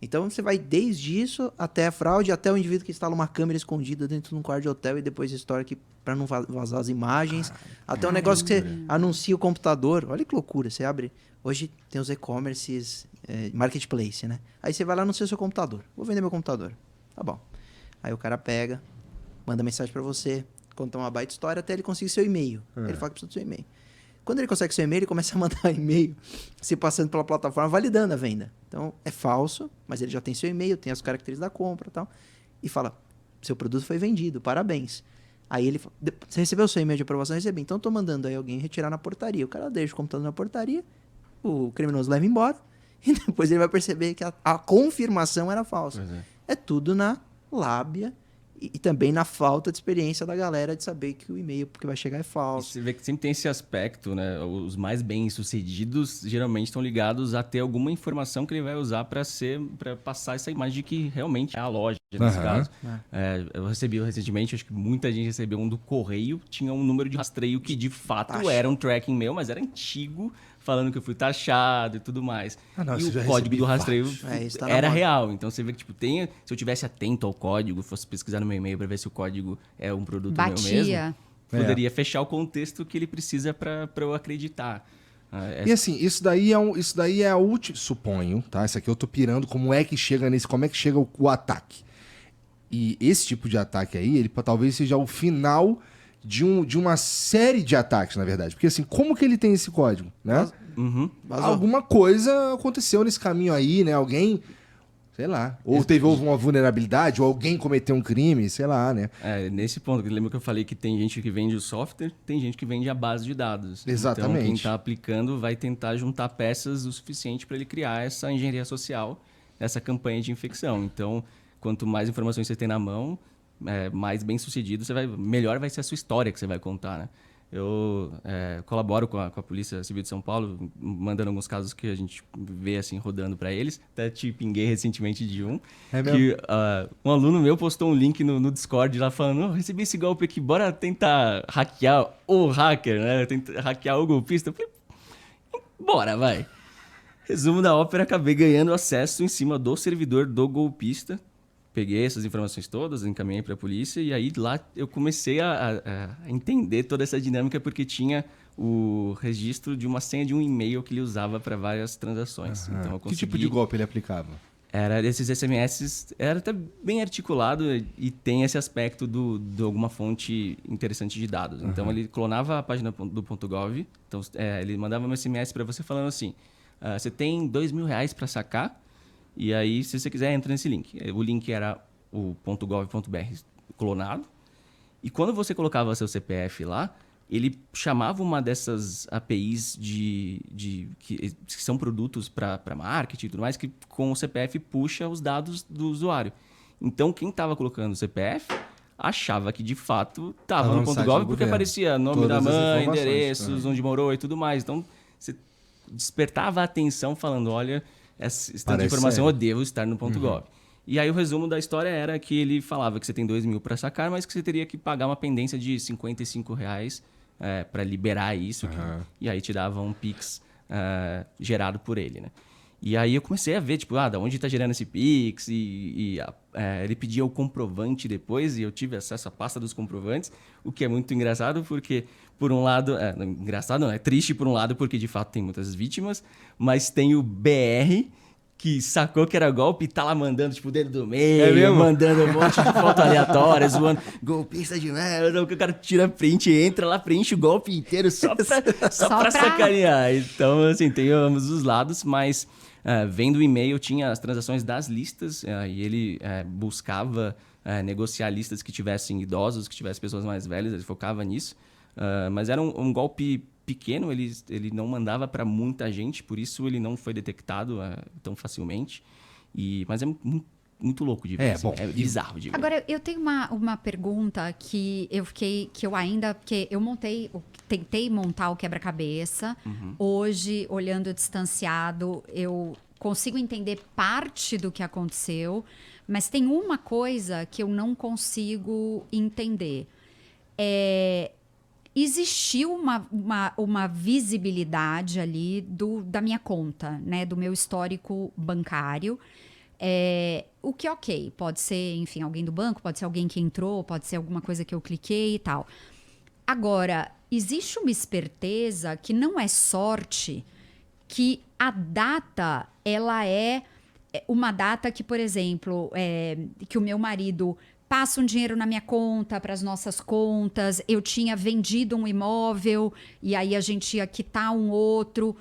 Então você vai desde isso até a fraude, até o indivíduo que instala uma câmera escondida dentro de um quarto de hotel e depois estoura aqui para não vazar as imagens. Até um negócio que você anuncia o computador. Olha que loucura, você abre... Hoje tem os e-commerces, marketplace, né? Aí você vai lá no seu computador. Vou vender meu computador. Tá bom. Aí o cara pega, manda mensagem para você, conta uma baita história até ele conseguir seu e-mail. Ele fala que precisa do seu e-mail. Quando ele consegue seu e-mail, ele começa a mandar e-mail se passando pela plataforma, validando a venda. Então, é falso, mas ele já tem seu e-mail, tem as características da compra e tal. E fala, seu produto foi vendido, parabéns. Aí ele fala, você recebeu o seu e-mail de aprovação? Recebi. Então, estou mandando aí alguém retirar na portaria. O cara deixa o computador na portaria, o criminoso leva embora, e depois ele vai perceber que a confirmação era falsa. É tudo na lábia e também na falta de experiência da galera de saber que o e-mail que vai chegar é falso. E você vê que sempre tem esse aspecto, né? Os mais bem-sucedidos geralmente estão ligados a ter alguma informação que ele vai usar para passar essa imagem de que realmente é a loja, nesse caso. Eu recebi recentemente, acho que muita gente recebeu um do correio, tinha um número de rastreio que de fato era um tracking meu, mas era antigo, falando que eu fui taxado e tudo mais. E o código do rastreio era real. Então você vê que, tipo, se eu tivesse atento ao código, fosse pesquisar no meu e-mail para ver se o código é um produto meu mesmo, poderia fechar o contexto que ele precisa para eu acreditar. E assim, isso daí é a última, suponho, tá? Isso aqui eu tô pirando, como é que chega o ataque. E esse tipo de ataque aí, ele talvez seja o final de uma série de ataques, na verdade. Porque assim, como que ele tem esse código, né? Alguma coisa aconteceu nesse caminho aí, né? Alguém, sei lá, houve uma vulnerabilidade, ou alguém cometeu um crime, sei lá, né? Nesse ponto, lembra que eu falei que tem gente que vende o software, tem gente que vende a base de dados. Exatamente. Então, quem está aplicando vai tentar juntar peças o suficiente para ele criar essa engenharia social, essa campanha de infecção. Então, quanto mais informações você tem na mão, mais bem sucedido melhor vai ser a sua história que você vai contar, né? Eu colaboro com a Polícia Civil de São Paulo, mandando alguns casos que a gente vê assim rodando para eles. Até te pinguei recentemente de um. Que um aluno meu postou um link no Discord lá falando: recebi esse golpe aqui, bora tentar hackear o hacker, né? Tentar hackear o golpista. Eu falei, bora, vai. Resumo da ópera, acabei ganhando acesso em cima do servidor do golpista. Peguei essas informações todas, encaminhei para a polícia e aí lá eu comecei a entender toda essa dinâmica porque tinha o registro de uma senha de um e-mail que ele usava para várias transações. Então, eu consegui... Que tipo de golpe ele aplicava? Era desses SMS, era até bem articulado e tem esse aspecto de alguma fonte interessante de dados. Então, ele clonava a página do .gov, então ele mandava um SMS para você falando assim, você tem R$2.000 para sacar, e aí, se você quiser, entra nesse link. O link era o .gov.br clonado. E quando você colocava seu CPF lá, ele chamava uma dessas APIs que são produtos para marketing e tudo mais, que com o CPF puxa os dados do usuário. Então, quem estava colocando o CPF achava que, de fato, estava no .gov, porque aparecia nome da mãe, endereços, onde morou e tudo mais. Então, você despertava a atenção falando, olha... esse tanto de informação eu devo estar no .gov. E aí o resumo da história era que ele falava que você tem R$2.000 para sacar, mas que você teria que pagar uma pendência de R$55 para liberar isso. E aí te dava um Pix gerado por ele, né? E aí eu comecei a ver, tipo, da onde está gerando esse Pix? Ele pedia o comprovante depois e eu tive acesso à pasta dos comprovantes, o que é muito engraçado porque, por um lado... engraçado não, é triste por um lado porque de fato tem muitas vítimas, mas tem o BR que sacou que era golpe e tá lá mandando, tipo, o dedo do meio, mandando um monte de foto aleatória, zoando, golpista de merda, o cara tira print, entra lá, preenche o golpe inteiro só pra sacanear. Então, assim, tem ambos os lados, mas... vendo o e-mail, tinha as transações das listas e ele buscava negociar listas que tivessem idosos, que tivessem pessoas mais velhas, ele focava nisso. Mas era um golpe pequeno, ele não mandava para muita gente, por isso ele não foi detectado tão facilmente. Mas é muito louco de ver. Assim, é bizarro de ver. Agora, eu tenho uma pergunta que eu tentei montar o quebra-cabeça. Hoje, olhando distanciado, eu consigo entender parte do que aconteceu, mas tem uma coisa que eu não consigo entender. Existiu uma visibilidade ali da minha conta, né, do meu histórico bancário. O que é ok, pode ser, enfim, alguém do banco, pode ser alguém que entrou, pode ser alguma coisa que eu cliquei e tal. Agora, existe uma esperteza que não é sorte, que a data, ela é uma data que, por exemplo, que o meu marido passa um dinheiro na minha conta, para as nossas contas, eu tinha vendido um imóvel e aí a gente ia quitar um outro.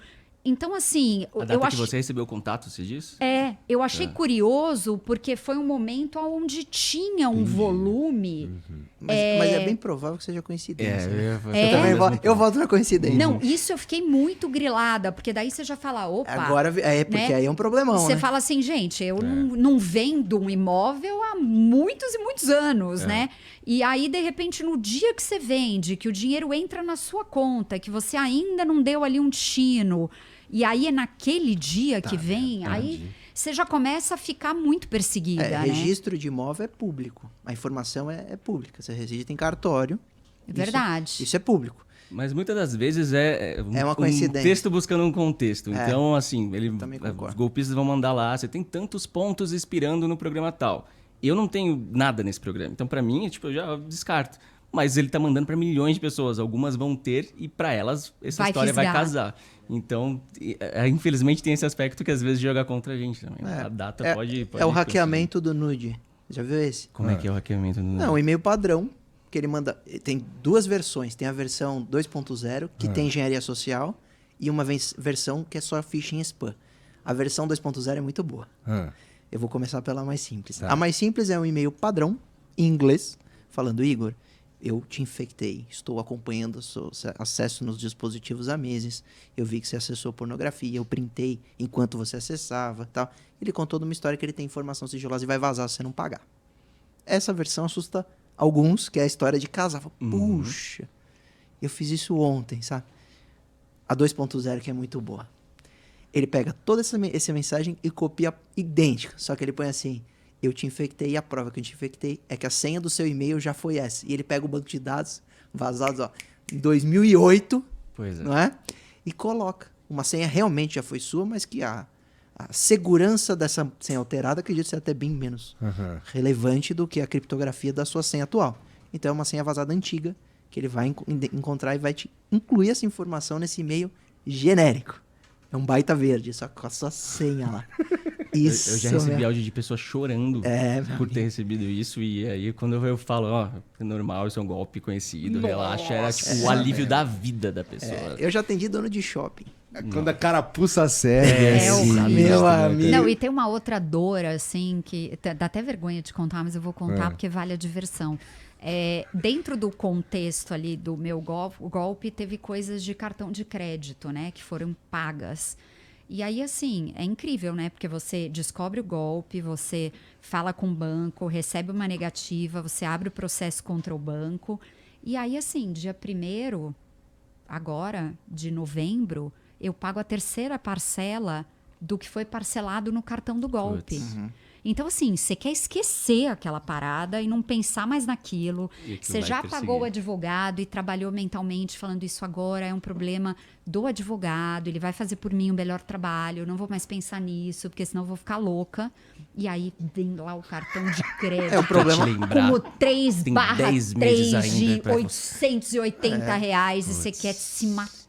Então, assim... A data que você recebeu o contato, você disse? Eu achei curioso, porque foi um momento onde tinha um volume... Mas é bem provável que seja coincidência. Eu volto na coincidência. Não, isso eu fiquei muito grilada, porque daí você já fala, opa... Agora, porque aí é um problemão, Você né? fala assim, gente, eu não vendo um imóvel há muitos e muitos anos, né? E aí, de repente, no dia que você vende, que o dinheiro entra na sua conta, que você ainda não deu ali um destino... E aí é naquele dia que vem, aí você já começa a ficar muito perseguida, né? Registro de imóvel é público. A informação é pública. Você registra em cartório. Verdade. Isso é público. Mas muitas das vezes é uma coincidência. Um texto buscando um contexto. Então, assim, os golpistas vão mandar lá, você tem tantos pontos expirando no programa tal. Eu não tenho nada nesse programa. Então, pra mim, eu já descarto. Mas ele tá mandando para milhões de pessoas. Algumas vão ter e para elas essa história vai casar. Então, infelizmente tem esse aspecto que às vezes joga contra a gente também. A data pode o hackeamento do nude. Já viu esse? Como é que é o hackeamento do nude? Não, o e-mail padrão que ele manda... Tem duas versões. Tem a versão 2.0, que tem engenharia social, e uma versão que é só phishing spam. A versão 2.0 é muito boa. Eu vou começar pela mais simples. A mais simples é um e-mail padrão, em inglês, falando, Igor... Eu te infectei, estou acompanhando o seu acesso nos dispositivos há meses. Eu vi que você acessou pornografia, eu printei enquanto você acessava, tal. Ele contou de uma história que ele tem informação sigilosa e vai vazar se você não pagar. Essa versão assusta alguns, que é a história de casar. Puxa, eu fiz isso ontem, sabe? A 2.0 que é muito boa. Ele pega toda essa mensagem e copia idêntica, só que ele põe assim... Eu te infectei e a prova que eu te infectei é que a senha do seu e-mail já foi essa. E ele pega o banco de dados vazados, em 2008, não é? E coloca. Uma senha realmente já foi sua, mas que a segurança dessa senha alterada acredito ser até bem menos relevante do que a criptografia da sua senha atual. Então é uma senha vazada antiga que ele vai encontrar e vai te incluir essa informação nesse e-mail genérico. É um baita verde, só com a sua senha lá. Isso, eu já recebi áudio de pessoas chorando por ter recebido isso. E aí, quando eu falo, é normal, isso é um golpe conhecido, relaxa. Era tipo o alívio da vida da pessoa. Eu já atendi dono de shopping. Quando a carapuça serve. Meu amigo. Não, e tem uma outra dor, assim, que dá até vergonha de contar, mas eu vou contar porque vale a diversão. Dentro do contexto ali do meu golpe, teve coisas de cartão de crédito, né? Que foram pagas. E aí, assim, é incrível, né? Porque você descobre o golpe, você fala com o banco, recebe uma negativa, você abre o processo contra o banco. E aí, assim, dia 1º, agora, de novembro, eu pago a 3ª parcela do que foi parcelado no cartão do golpe. Então, assim, você quer esquecer aquela parada e não pensar mais naquilo. Você já pagou o advogado e trabalhou mentalmente falando isso agora é um problema do advogado, ele vai fazer por mim um melhor trabalho, eu não vou mais pensar nisso, porque senão eu vou ficar louca. E aí vem lá o cartão de crédito. O problema como 3/3 de R$880 e você quer se matar.